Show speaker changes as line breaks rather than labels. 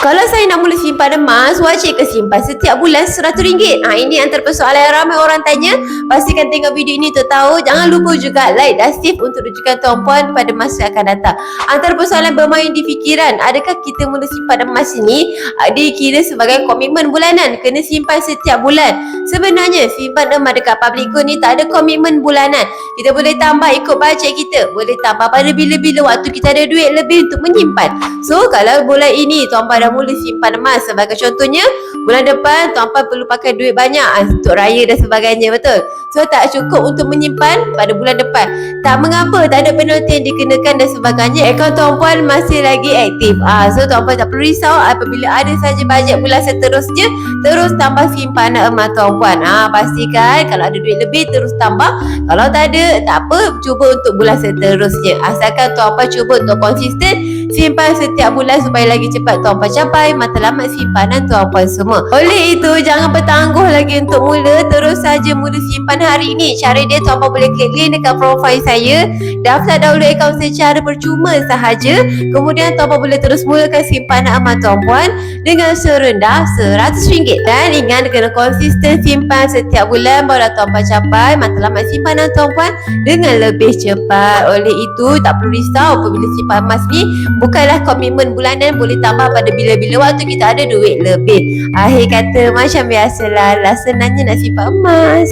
Kalau saya nak mula simpan emas, wajib ke simpan setiap bulan RM100? Ini antara persoalan yang ramai orang tanya. Pastikan tengok video ini untuk tahu. Jangan lupa juga like dan save untuk rujukan tuan-puan pada masa akan datang. Antara persoalan bermain di fikiran, adakah kita mula simpan emas ini dikira sebagai komitmen bulanan? Kena simpan setiap bulan. Sebenarnya simpan emas dekat public gold ni tak ada komitmen bulanan. Kita boleh tambah ikut bajet kita. Boleh tambah pada bila-bila waktu kita ada duit lebih untuk menyimpan. So kalau bulan ini tuan-puan dah mula simpan emas, sebagai contohnya bulan depan tuan-puan perlu pakai duit banyak untuk raya dan sebagainya, betul? So tak cukup untuk menyimpan pada bulan depan. Tak mengapa, tak ada penalti yang dikenakan dan sebagainya. Akaun tuan-puan masih lagi aktif. So tuan-puan tak perlu risau apabila ada saja bajet bulan seterusnya, terus tambah simpanan emas tuan-puan. Pastikan kalau ada duit lebih terus tambah. Kalau tak ada, tak apa, cuba untuk bulan seterusnya. Asalkan tuan-puan cuba untuk konsisten simpan setiap bulan supaya lagi cepat tuan-puan capai matlamat simpanan tuan-puan semua. Oleh itu, jangan bertangguh lagi untuk mula. Terus saja mula simpan hari ini. Cara dia, tuan-puan boleh klik link dekat profil saya, daftar dahulu akaun secara percuma sahaja. Kemudian tuan-puan boleh terus mulakan simpanan emas tuan-puan dengan serendah RM100. Dan ingat, kena konsisten simpan setiap bulan baru tuan-puan capai matlamat simpanan tuan-puan dengan lebih cepat. Oleh itu, tak perlu risau apabila simpan emas ni bukanlah komitmen bulanan, boleh tambah pada bila-bila waktu kita ada duit lebih. Akhir kata, macam biasalah, senangnya nak simpan emas.